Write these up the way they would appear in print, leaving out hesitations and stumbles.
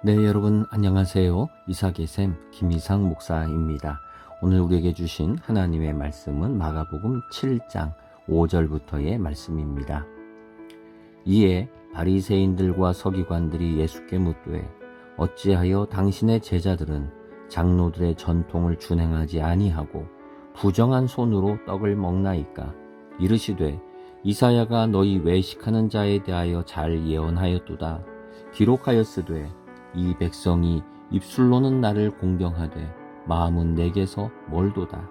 네, 여러분 안녕하세요. 이삭의 샘 김이상 목사입니다. 오늘 우리에게 주신 하나님의 말씀은 마가복음 7장 5절부터의 말씀입니다. 이에 바리새인들과 서기관들이 예수께 묻되 어찌하여 당신의 제자들은 장로들의 전통을 준행하지 아니하고 부정한 손으로 떡을 먹나이까? 이르시되 이사야가 너희 외식하는 자에 대하여 잘 예언하였도다. 기록하였으되 이 백성이 입술로는 나를 공경하되 마음은 내게서 멀도다.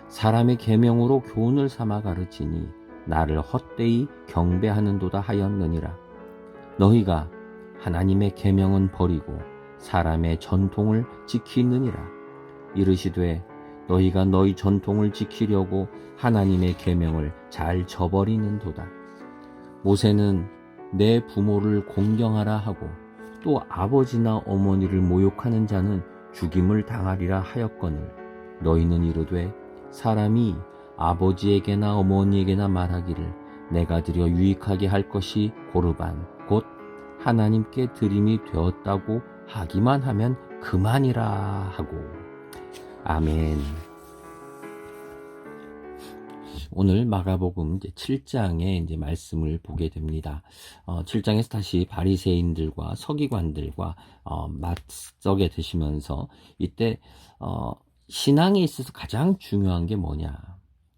사람의 계명으로 교훈을 삼아 가르치니 나를 헛되이 경배하는도다 하였느니라. 너희가 하나님의 계명은 버리고 사람의 전통을 지키느니라. 이르시되 너희가 너희 전통을 지키려고 하나님의 계명을 잘 저버리는도다. 모세는 내 부모를 공경하라 하고 또 아버지나 어머니를 모욕하는 자는 죽임을 당하리라 하였거늘 너희는 이르되 사람이 아버지에게나 어머니에게나 말하기를 내가 드려 유익하게 할 것이 고르반 곧 하나님께 드림이 되었다고 하기만 하면 그만이라 하고. 아멘. 오늘 마가복음 7장의 말씀을 보게 됩니다. 7장에서 다시 바리새인들과 서기관들과 맞서게 되시면서 이때 신앙에 있어서 가장 중요한 게 뭐냐?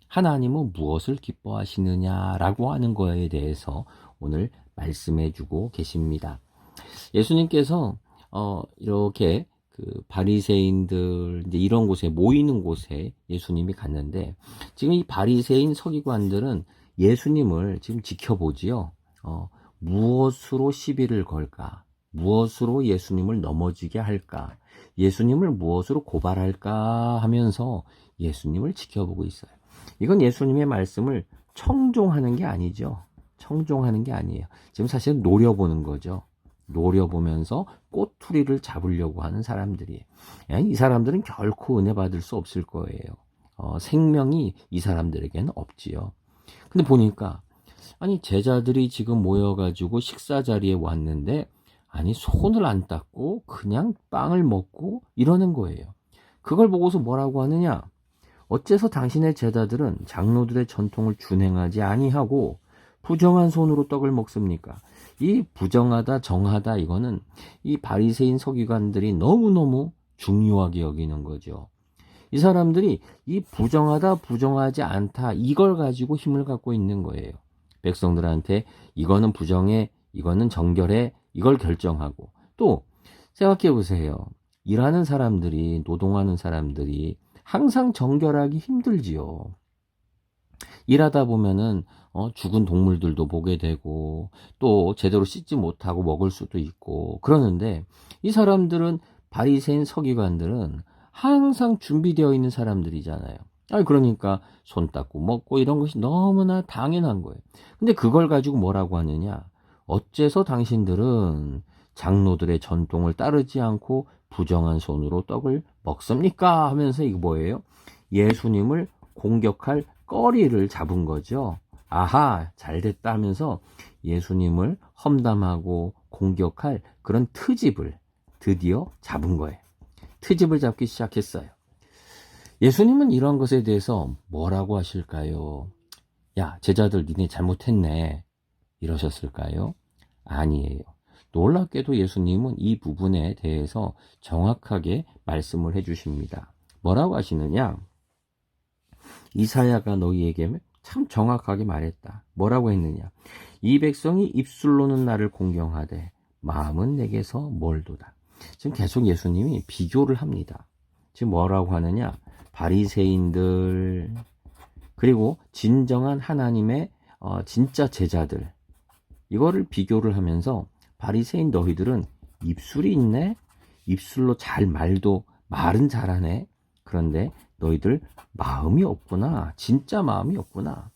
하나님은 무엇을 기뻐하시느냐라고 하는 거에 대해서 오늘 말씀해 주고 계십니다. 예수님께서 이렇게 그 바리새인들 이런 곳에 모이는 곳에 예수님이 갔는데 지금 이 바리새인 서기관들은 예수님을 지금 지켜보지요. 무엇으로 시비를 걸까? 무엇으로 예수님을 넘어지게 할까? 예수님을 무엇으로 고발할까 하면서 예수님을 지켜보고 있어요. 이건 예수님의 말씀을 청종하는 게 아니죠. 청종하는 게 아니에요. 지금 사실은 노려보는 거죠. 노려보면서 꼬투리를 잡으려고 하는 사람들이에요. 이 사람들은 결코 은혜 받을 수 없을 거예요. 생명이 이 사람들에게는 없지요. 근데 보니까 아니 제자들이 지금 모여가지고 식사 자리에 왔는데 아니 손을 안 닦고 그냥 빵을 먹고 이러는 거예요. 그걸 보고서 뭐라고 하느냐? 어째서 당신의 제자들은 장로들의 전통을 준행하지 아니하고 부정한 손으로 떡을 먹습니까? 이 부정하다 정하다 이거는 이 바리새인 서기관들이 너무너무 중요하게 여기는 거죠. 이 사람들이 이 부정하다 부정하지 않다 이걸 가지고 힘을 갖고 있는 거예요. 백성들한테 이거는 부정해 이거는 정결해 이걸 결정하고 또 생각해 보세요. 일하는 사람들이 노동하는 사람들이 항상 정결하기 힘들지요. 일하다 보면은 죽은 동물들도 보게 되고 또 제대로 씻지 못하고 먹을 수도 있고 그러는데 이 사람들은 바리새인 서기관들은 항상 준비되어 있는 사람들이잖아요. 그러니까 손 닦고 먹고 이런 것이 너무나 당연한 거예요. 근데 그걸 가지고 뭐라고 하느냐? 어째서 당신들은 장로들의 전통을 따르지 않고 부정한 손으로 떡을 먹습니까? 하면서 이거 뭐예요? 예수님을 공격할 거리를 잡은 거죠. 아하, 잘됐다 하면서 예수님을 험담하고 공격할 그런 트집을 드디어 잡은 거예요. 트집을 잡기 시작했어요. 예수님은 이런 것에 대해서 뭐라고 하실까요? 야, 제자들 니네 잘못했네. 이러셨을까요? 아니에요. 놀랍게도 예수님은 이 부분에 대해서 정확하게 말씀을 해주십니다. 뭐라고 하시느냐? 이사야가 너희에게 참 정확하게 말했다. 뭐라고 했느냐? 이 백성이 입술로는 나를 공경하되 마음은 내게서 멀도다. 지금 계속 예수님이 비교를 합니다. 지금 뭐라고 하느냐? 바리새인들 그리고 진정한 하나님의 진짜 제자들 이거를 비교를 하면서 바리새인 너희들은 입술이 있네? 입술로 잘 말은 잘하네? 그런데 너희들 마음이 없구나. 진짜 마음이 없구나.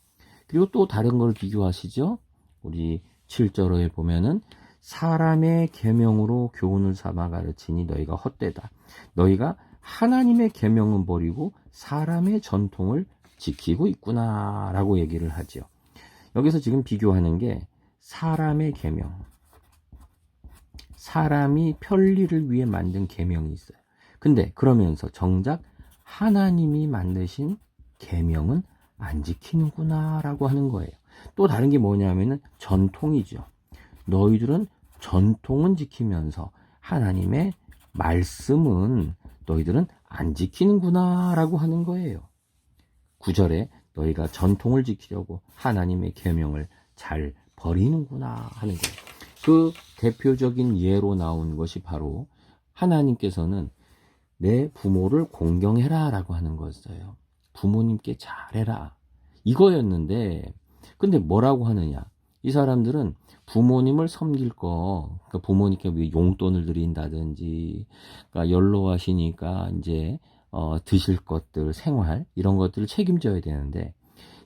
그리고 또 다른 걸 비교하시죠. 우리 7절에 보면은 사람의 계명으로 교훈을 삼아 가르치니 너희가 헛되다. 너희가 하나님의 계명은 버리고 사람의 전통을 지키고 있구나 라고 얘기를 하죠. 여기서 지금 비교하는 게 사람의 계명, 사람이 편리를 위해 만든 계명이 있어요. 근데 그러면서 정작 하나님이 만드신 계명은 안 지키는구나 라고 하는 거예요. 또 다른 게 뭐냐면은 전통이죠. 너희들은 전통은 지키면서 하나님의 말씀은 너희들은 안 지키는구나 라고 하는 거예요. 9절에 너희가 전통을 지키려고 하나님의 계명을 잘 버리는구나 하는 거예요. 그 대표적인 예로 나온 것이 바로 하나님께서는 내 부모를 공경해라 라고 하는 거였어요. 부모님께 잘해라 이거였는데, 근데 뭐라고 하느냐, 이 사람들은 부모님을 섬길 거, 그러니까 부모님께 왜 용돈을 드린다든지, 그러니까 연로하시니까 이제 드실 것들, 생활 이런 것들을 책임져야 되는데,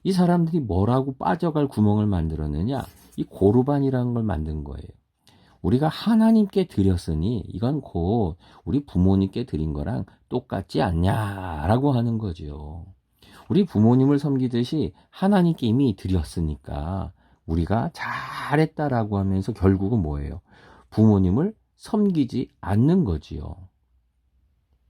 이 사람들이 뭐라고 빠져갈 구멍을 만들었느냐, 이 고르반이라는 걸 만든 거예요. 우리가 하나님께 드렸으니 이건 곧 우리 부모님께 드린 거랑 똑같지 않냐라고 하는 거죠. 우리 부모님을 섬기듯이 하나님께 이미 드렸으니까 우리가 잘했다라고 하면서 결국은 뭐예요? 부모님을 섬기지 않는 거지요.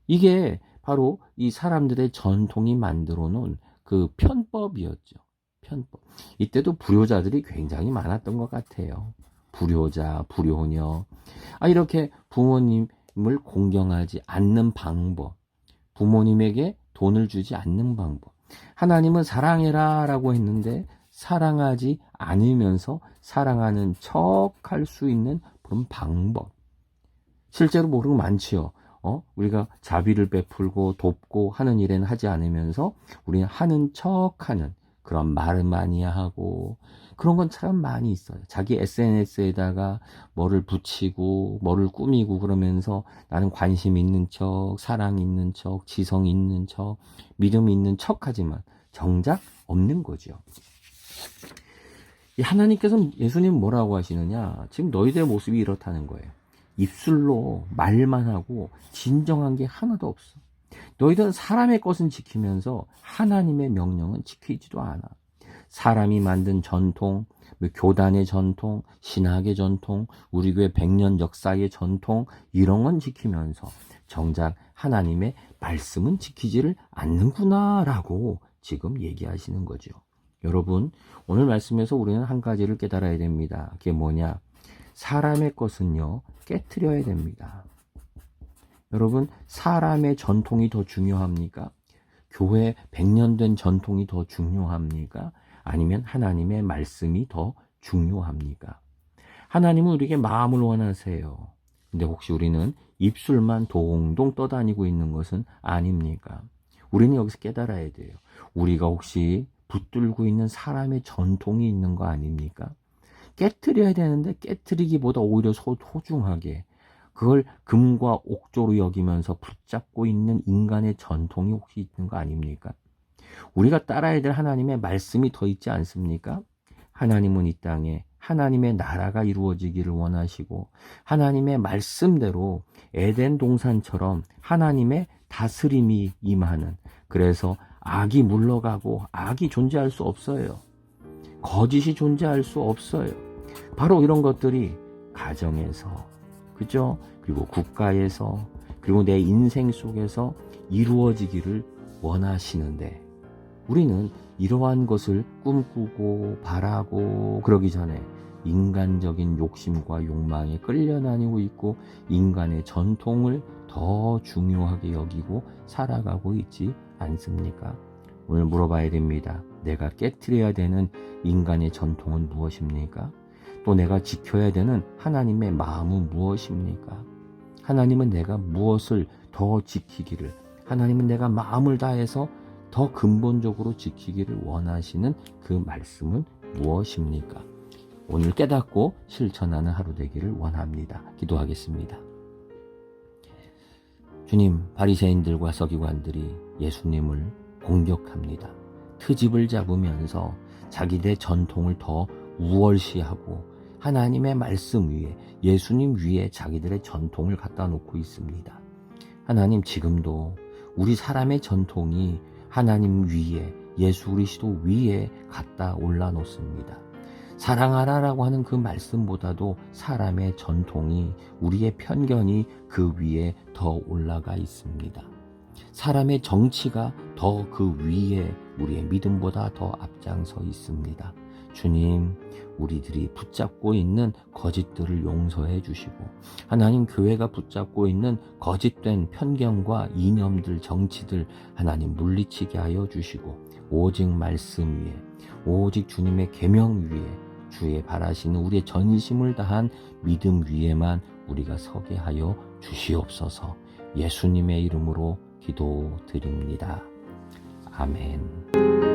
이게 바로 이 사람들의 전통이 만들어 놓은 그 편법이었죠. 편법. 이때도 불효자들이 굉장히 많았던 것 같아요. 불효자, 불효녀. 이렇게 부모님을 공경하지 않는 방법. 부모님에게 돈을 주지 않는 방법. 하나님은 사랑해라 라고 했는데 사랑하지 않으면서 사랑하는 척 할 수 있는 그런 방법. 실제로 모르는 거 많지요. 우리가 자비를 베풀고 돕고 하는 일에는 하지 않으면서 우리는 하는 척 하는 그런 말을 많이 하고, 그런 건 참 많이 있어요. 자기 SNS에다가 뭐를 붙이고 뭐를 꾸미고 그러면서 나는 관심 있는 척, 사랑 있는 척, 지성 있는 척, 믿음 있는 척 하지만 정작 없는 거죠. 하나님께서는, 예수님 뭐라고 하시느냐, 지금 너희들의 모습이 이렇다는 거예요. 입술로 말만 하고 진정한 게 하나도 없어. 너희들은 사람의 것은 지키면서 하나님의 명령은 지키지도 않아. 사람이 만든 전통, 교단의 전통, 신학의 전통, 우리 교회 100년 역사의 전통, 이런 건 지키면서 정작 하나님의 말씀은 지키지를 않는구나 라고 지금 얘기하시는 거죠. 여러분, 오늘 말씀에서 우리는 한 가지를 깨달아야 됩니다. 그게 뭐냐? 사람의 것은요, 깨트려야 됩니다. 여러분, 사람의 전통이 더 중요합니까? 교회 100년 된 전통이 더 중요합니까? 아니면 하나님의 말씀이 더 중요합니까? 하나님은 우리에게 마음을 원하세요. 근데 혹시 우리는 입술만 동동 떠다니고 있는 것은 아닙니까? 우리는 여기서 깨달아야 돼요. 우리가 혹시 붙들고 있는 사람의 전통이 있는 거 아닙니까? 깨트려야 되는데 깨트리기보다 오히려 소중하게 그걸 금과 옥조로 여기면서 붙잡고 있는 인간의 전통이 혹시 있는 거 아닙니까? 우리가 따라야 될 하나님의 말씀이 더 있지 않습니까? 하나님은 이 땅에 하나님의 나라가 이루어지기를 원하시고 하나님의 말씀대로 에덴 동산처럼 하나님의 다스림이 임하는, 그래서 악이 물러가고 악이 존재할 수 없어요. 거짓이 존재할 수 없어요. 바로 이런 것들이 가정에서, 그죠? 그리고 국가에서, 그리고 내 인생 속에서 이루어지기를 원하시는데, 우리는 이러한 것을 꿈꾸고 바라고 그러기 전에 인간적인 욕심과 욕망에 끌려다니고 있고 인간의 전통을 더 중요하게 여기고 살아가고 있지 않습니까? 오늘 물어봐야 됩니다. 내가 깨트려야 되는 인간의 전통은 무엇입니까? 또 내가 지켜야 되는 하나님의 마음은 무엇입니까? 하나님은 내가 무엇을 더 지키기를, 하나님은 내가 마음을 다해서 더 근본적으로 지키기를 원하시는 그 말씀은 무엇입니까? 오늘 깨닫고 실천하는 하루 되기를 원합니다. 기도하겠습니다. 주님, 바리새인들과 서기관들이 예수님을 공격합니다. 트집을 잡으면서 자기들의 전통을 더 우월시하고 하나님의 말씀 위에, 예수님 위에 자기들의 전통을 갖다 놓고 있습니다. 하나님, 지금도 우리 사람의 전통이 하나님 위에, 예수 그리스도 위에 갖다 올라 놓습니다. 사랑하라라고 하는 그 말씀보다도 사람의 전통이, 우리의 편견이 그 위에 더 올라가 있습니다. 사람의 정치가 더 그 위에 우리의 믿음보다 더 앞장서 있습니다. 주님, 우리들이 붙잡고 있는 거짓들을 용서해 주시고, 하나님, 교회가 붙잡고 있는 거짓된 편견과 이념들, 정치들 하나님 물리치게 하여 주시고, 오직 말씀 위에, 오직 주님의 계명 위에, 주의 바라시는 우리의 전심을 다한 믿음 위에만 우리가 서게 하여 주시옵소서. 예수님의 이름으로 기도드립니다. 아멘.